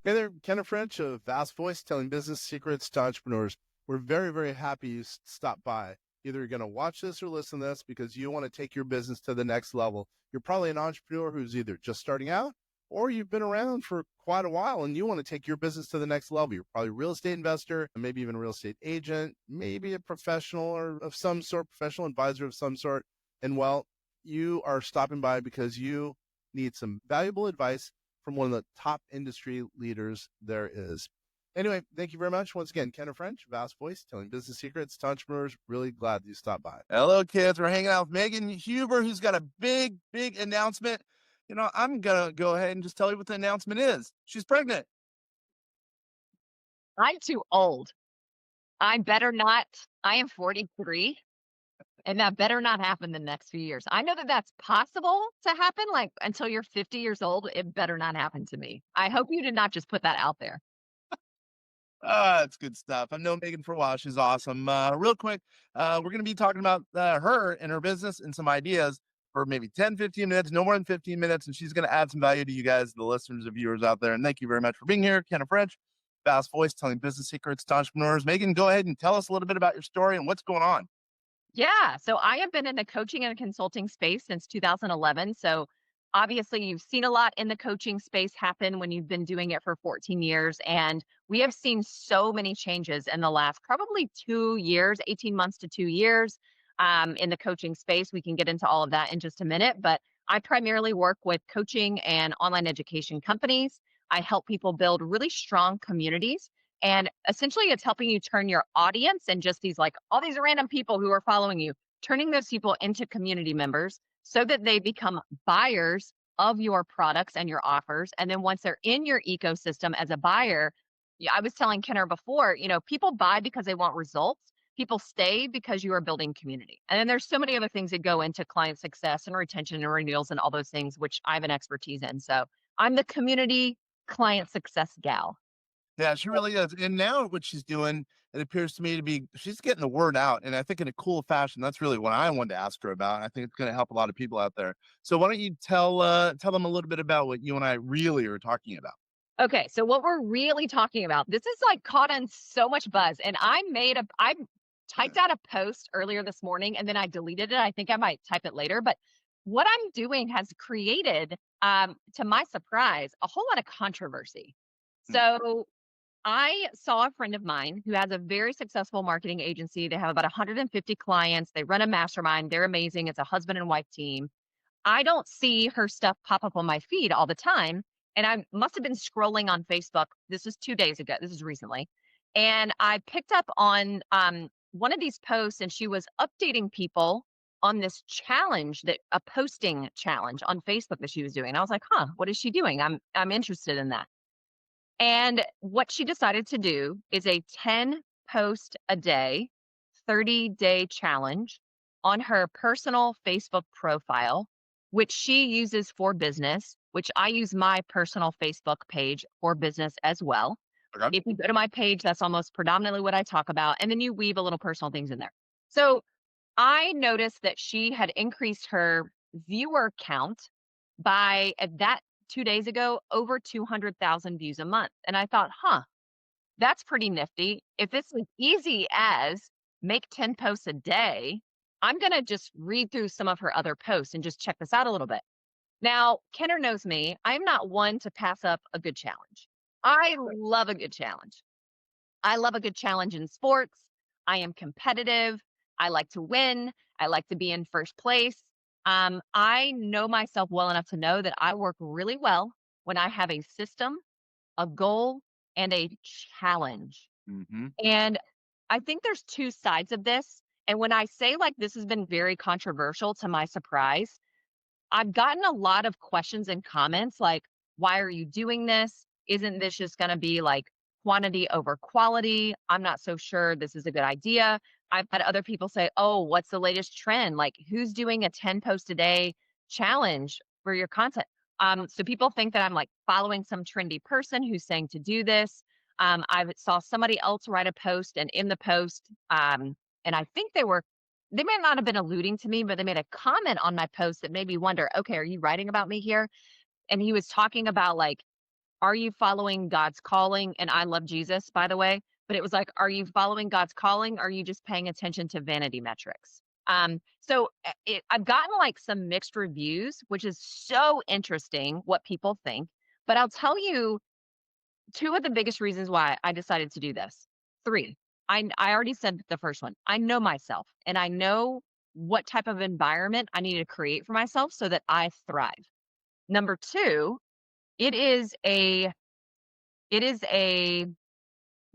Hey there, Kenneth French of Vast Voice, telling business secrets to entrepreneurs. We're very, very happy you stopped by. Either you're going to watch this or listen to this because you want to take your business to the next level. You're probably an entrepreneur who's either just starting out or you've been around for quite a while and you want to take your business to the next level. You're probably a real estate investor, maybe even a real estate agent, maybe a professional or of some sort, professional advisor of some sort. And well, you are stopping by because you need some valuable advice from one of the top industry leaders there is. Anyway, thank you very much. Once again, Kenneth French, Vast Voice, telling business secrets to entrepreneurs. Really glad you stopped by. Hello, kids. We're hanging out with Megan Huber, who's got a big, big announcement. I'm going to go ahead and just tell you what the announcement is. She's pregnant. I'm too old. I better not. I am 43, and that better not happen the next few years. I know that that's possible to happen, like until you're 50 years old. It better not happen to me. I hope you did not just put that out there. That's good stuff. I've known Megan for a while. She's awesome. Real quick, we're going to be talking about her and her business and some ideas for maybe 10, 15 minutes, no more than 15 minutes. And she's going to add some value to you guys, the listeners, the viewers out there. And thank you very much for being here. Kenneth French, Fast Voice, telling business secrets to entrepreneurs. Megan, go ahead and tell us a little bit about your story and what's going on. Yeah. So I have been in the coaching and consulting space since 2011. So obviously, you've seen a lot in the coaching space happen when you've been doing it for 14 years. And we have seen so many changes in the last probably 2 years, 18 months to 2 years in the coaching space. We can get into all of that in just a minute. But I primarily work with coaching and online education companies. I help people build really strong communities. And essentially, it's helping you turn your audience and just these like all these random people who are following you, turning those people into community members so that they become buyers of your products and your offers. And then once they're in your ecosystem as a buyer, yeah, I was telling Kenner before, people buy because they want results. People stay because you are building community. And then there's so many other things that go into client success and retention and renewals and all those things, which I have an expertise in. So I'm the community client success gal. Yeah, she really is. And now what she's doing, it appears to me to be she's getting the word out. And I think in a cool fashion. That's really what I wanted to ask her about. I think it's going to help a lot of people out there. So why don't you tell them a little bit about what you and I really are talking about? Okay, so what we're really talking about, this is like caught on so much buzz. And I typed out a post earlier this morning and then I deleted it. I think I might type it later. But what I'm doing has created, to my surprise, a whole lot of controversy. Hmm. So I saw a friend of mine who has a very successful marketing agency. They have about 150 clients. They run a mastermind. They're amazing. It's a husband and wife team. I don't see her stuff pop up on my feed all the time. And I must have been scrolling on Facebook. This was 2 days ago. This is recently. And I picked up on one of these posts, and she was updating people on this challenge, that a posting challenge on Facebook that she was doing. And I was like, huh, what is she doing? I'm interested in that. And what she decided to do is a 10 post a day, 30-day challenge on her personal Facebook profile, which she uses for business, which I use my personal Facebook page for business as well. Okay. If you go to my page, that's almost predominantly what I talk about. And then you weave a little personal things in there. So I noticed that she had increased her viewer count by at that 2 days ago, over 200,000 views a month. And I thought, huh, that's pretty nifty. If it's as easy as make 10 posts a day, I'm going to just read through some of her other posts and just check this out a little bit. Now, Kenner knows me. I'm not one to pass up a good challenge. I love a good challenge. I love a good challenge in sports. I am competitive. I like to win. I like to be in first place. I know myself well enough to know that I work really well when I have a system, a goal, and a challenge. Mm-hmm. And I think there's two sides of this. And when I say like this has been very controversial to my surprise, I've gotten a lot of questions and comments like, why are you doing this? Isn't this just going to be like quantity over quality? I'm not so sure this is a good idea. I've had other people say, oh, what's the latest trend? Like, who's doing a 10 post a day challenge for your content? So people think that I'm like following some trendy person who's saying to do this. I saw somebody else write a post, and in the post, and I think they may not have been alluding to me, but they made a comment on my post that made me wonder, okay, are you writing about me here? And he was talking about like, are you following God's calling? And I love Jesus, by the way, but it was like, are you following God's calling? Or are you just paying attention to vanity metrics? I've gotten like some mixed reviews, which is so interesting what people think. But I'll tell you two of the biggest reasons why I decided to do this. Three, I already said the first one. I know myself and I know what type of environment I need to create for myself so that I thrive. Number two, it is a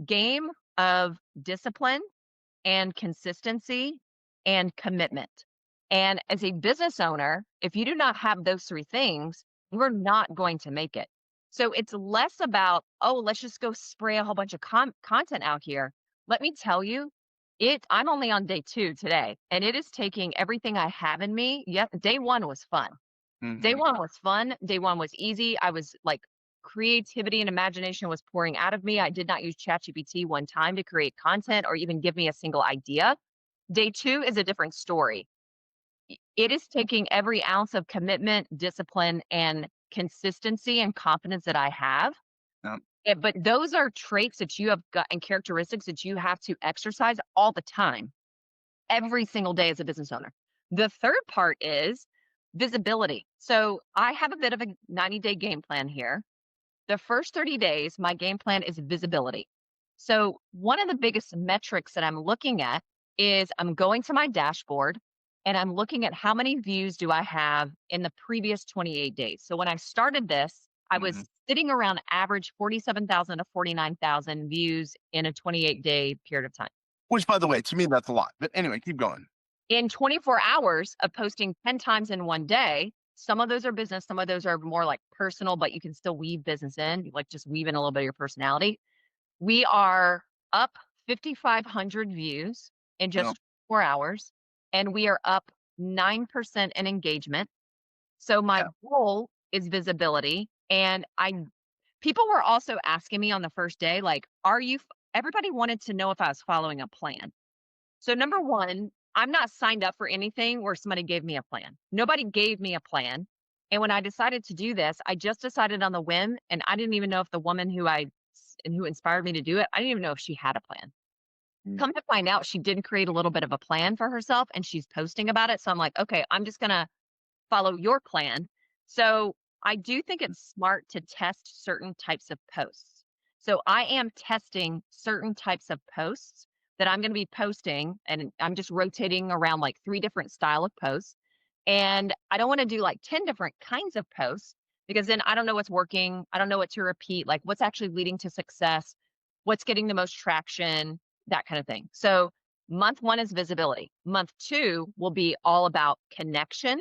game of discipline and consistency and commitment. And as a business owner, if you do not have those three things, you're not going to make it. So it's less about, oh, let's just go spray a whole bunch of content out here. Let me tell you, I'm only on day 2 today, and it is taking everything I have in me. Yep, day 1 was fun. Day Mhm. 1 was fun. Day 1 was easy. I was like, creativity and imagination was pouring out of me. I did not use ChatGPT one time to create content or even give me a single idea. Day 2 is a different story. It is taking every ounce of commitment, discipline, and consistency and confidence that I have. Yep. But those are traits that you have got and characteristics that you have to exercise all the time, every single day as a business owner. The third part is visibility. So I have a bit of a 90-day game plan here. The first 30 days, my game plan is visibility. So one of the biggest metrics that I'm looking at is I'm going to my dashboard and I'm looking at how many views do I have in the previous 28 days. So when I started this, I was Mhm. sitting around average 47,000 to 49,000 views in a 28-day period of time. Which, by the way, to me, that's a lot. But anyway, keep going. In 24 hours of posting 10 times in one day, some of those are business, some of those are more like personal, but you can still weave business in, like just weave in a little bit of your personality. We are up 5,500 views in Yep. just 4 hours, and we are up 9% in engagement. So my Yeah. goal is visibility. And people were also asking me on the first day, like, everybody wanted to know if I was following a plan. So number one, I'm not signed up for anything where somebody gave me a plan. Nobody gave me a plan. And when I decided to do this, I just decided on the whim, and I didn't even know if the woman who inspired me to do it, I didn't even know if she had a plan. Mm. Come to find out, she did create a little bit of a plan for herself, and she's posting about it. So I'm like, okay, I'm just gonna follow your plan. So I do think it's smart to test certain types of posts. So I am testing certain types of posts that I'm going to be posting, and I'm just rotating around like 3 different style of posts. And I don't want to do like 10 different kinds of posts because then I don't know what's working. I don't know what to repeat, like what's actually leading to success, what's getting the most traction, that kind of thing. So month 1 is visibility. Month 2 will be all about connection.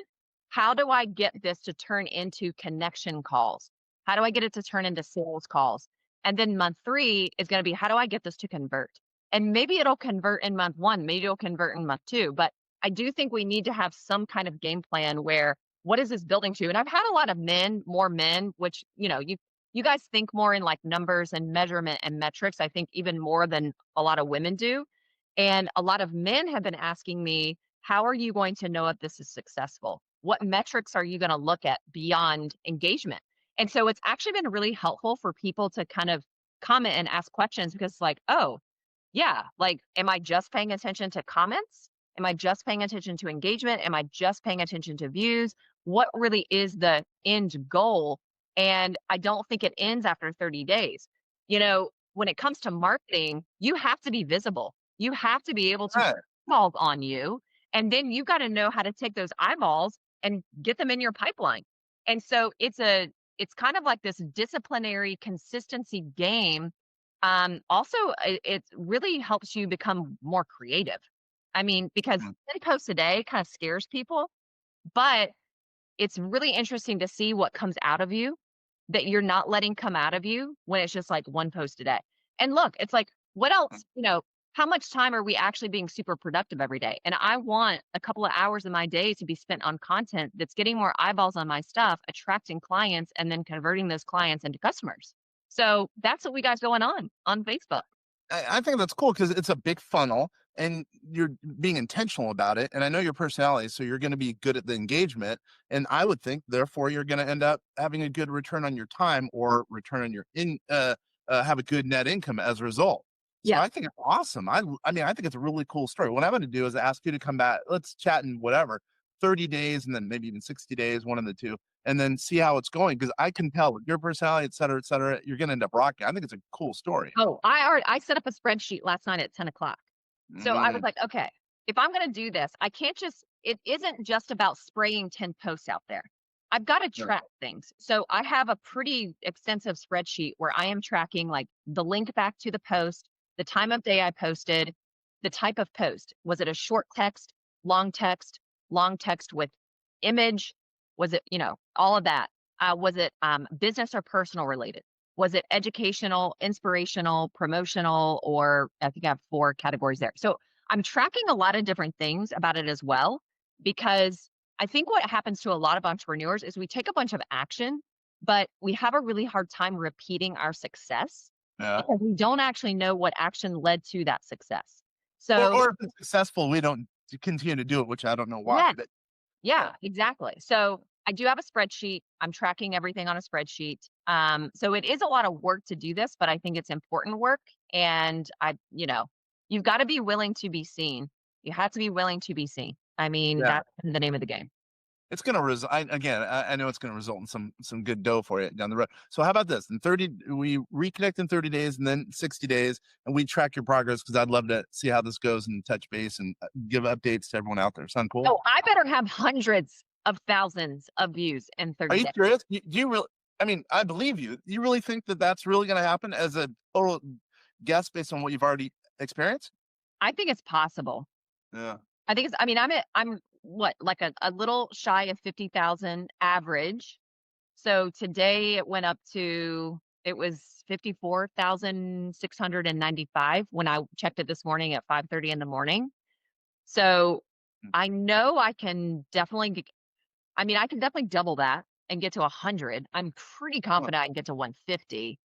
How do I get this to turn into connection calls? How do I get it to turn into sales calls? And then month 3 is going to be, how do I get this to convert? And maybe it'll convert in month 1, maybe it'll convert in month 2, but I do think we need to have some kind of game plan where what is this building to? And I've had a lot of more men, which, you guys think more in like numbers and measurement and metrics, I think even more than a lot of women do. And a lot of men have been asking me, how are you going to know if this is successful? What metrics are you going to look at beyond engagement? And so it's actually been really helpful for people to kind of comment and ask questions because it's like, oh, yeah, like, am I just paying attention to comments? Am I just paying attention to engagement? Am I just paying attention to views? What really is the end goal? And I don't think it ends after 30 days. When it comes to marketing, you have to be visible. You have to be able to Right. eyeballs on you. And then you got to know how to take those eyeballs and get them in your pipeline. And so it's kind of like this disciplinary consistency game. Also, it really helps you become more creative. I mean, because Mm. 10 posts a day kind of scares people, but it's really interesting to see what comes out of you that you're not letting come out of you when it's just like 1 post a day. And look, it's like, what else, how much time are we actually being super productive every day? And I want a couple of hours of my day to be spent on content that's getting more eyeballs on my stuff, attracting clients, and then converting those clients into customers. So that's what we got going on Facebook. I think that's cool because it's a big funnel and you're being intentional about it. And I know your personality, so you're going to be good at the engagement. And I would think, therefore, you're going to end up having a good return on your time or return on your have a good net income as a result. So Yeah. I think it's awesome. I mean, I think it's a really cool story. What I'm going to do is ask you to come back. Let's chat in whatever 30 days, and then maybe even 60 days, one of the two, and then see how it's going. Because I can tell with your personality, et cetera, you're going to end up rocking. I think it's a cool story. Oh, I set up a spreadsheet last night at 10 o'clock. So I was Mm, like, okay, if I'm going to do this, I can't just, it isn't just about spraying 10 posts out there. I've got to yeah. track things. So I have a pretty extensive spreadsheet where I am tracking like the link back to the post, the time of day I posted, the type of post. Was it a short text, long text, long text with image? Was it, all of that? Was it business or personal related? Was it educational, inspirational, promotional, or I think I have 4 categories there. So I'm tracking a lot of different things about it as well, because I think what happens to a lot of entrepreneurs is we take a bunch of action, but we have a really hard time repeating our success Yeah. because we don't actually know what action led to that success. Or, So or if it's successful, we don't continue to do it, which I don't know why. yeah, But yeah, exactly. So I do have a spreadsheet. I'm tracking everything on a spreadsheet. So it is a lot of work to do this, but I think it's important work. And you've got to be willing to be seen. You have to be willing to be seen. I mean, yeah, that's the name of the game. it's going to result. I know it's going to result in some good dough for you down the road. So how about this? In 30, we reconnect in 30 days, and then 60 days, and we track your progress, because I'd love to see how this goes and touch base and give updates to everyone out there. Sound cool? Oh, I better have hundreds of thousands of views in Are 30 you days. serious? Do you really? I mean, I believe you. You really think that that's really going to happen as a total guess based on what you've already experienced? I think it's possible. Yeah. I think I'm what, like a little shy of 50,000 average. So today it was 54,695 when I checked it this morning at 5:30 in the morning. So Hmm. I know I can definitely, I can definitely double that and get to 100. I'm pretty Huh. confident I can get to 150.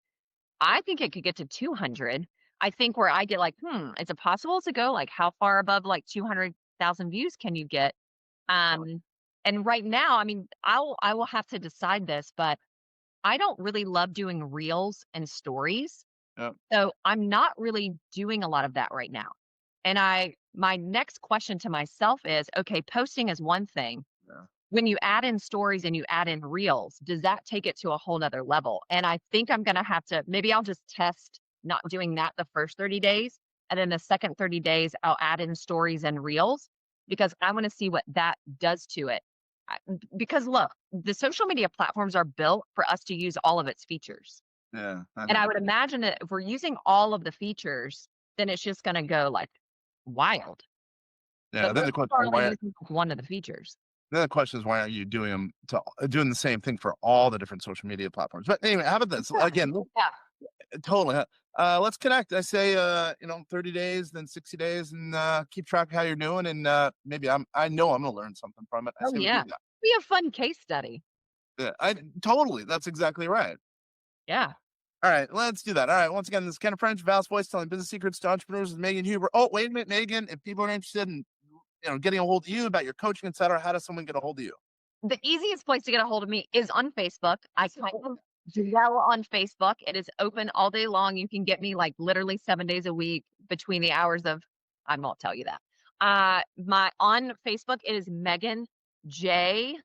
I think it could get to 200. I think where I get like, is it possible to go like how far above like 200,000 views can you get? Um, and right now, I will have to decide this, but I don't really love doing reels and stories. Yeah. So I'm not really doing a lot of that right now. And my next question to myself is, okay, posting is one thing. Yeah. When you add in stories and you add in reels, does that take it to a whole nother level? And I think I'm going to have to, maybe I'll just test not doing that the first 30 days. And then the second 30 days, I'll add in stories and reels because I want to see what that does to it. Because look, the social media platforms are built for us to use all of its features. Yeah. And I would imagine that if we're using all of the features, then it's just going to go like wild. Yeah. But Then most the people question are is only why. using one of the features. Then the question is, why are you doing the same thing for all the different social media platforms? But anyway, how about this? Again, Yeah. totally. Let's connect. I say, 30 days, then 60 days, and keep track of how you're doing. And maybe I know I'm gonna learn something from it. I Oh, say we yeah. do that. Be a fun case study. Yeah, I totally. That's exactly right. Yeah. All right, let's do that. All right. Once again, this is Ken French, Val's Voice, telling business secrets to entrepreneurs with Megan Huber. Oh, wait a minute, Megan. If people are interested in getting a hold of you about your coaching, et cetera, how does someone get a hold of you? The easiest place to get a hold of me is on Facebook. I kind of dwell on Facebook. It is open all day long. You can get me like literally 7 days a week between the hours of, I won't tell you that. My on Facebook, it is Megan J.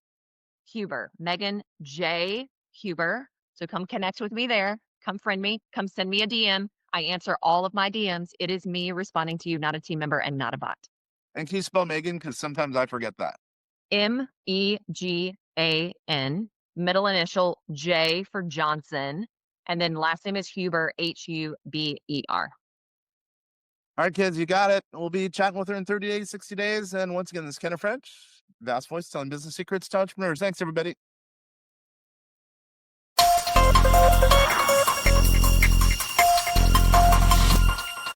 Huber. Megan J. Huber. So come connect with me there. Come friend me. Come send me a DM. I answer all of my DMs. It is me responding to you, not a team member and not a bot. And can you spell Megan? Because sometimes I forget that. Megan, middle initial J for Johnson, and then last name is Huber, Huber. All right, kids, you got it. We'll be chatting with her in 30 days, 60 days. And once again, this is Ken French, Vast Voice, telling business secrets to entrepreneurs. Thanks, everybody.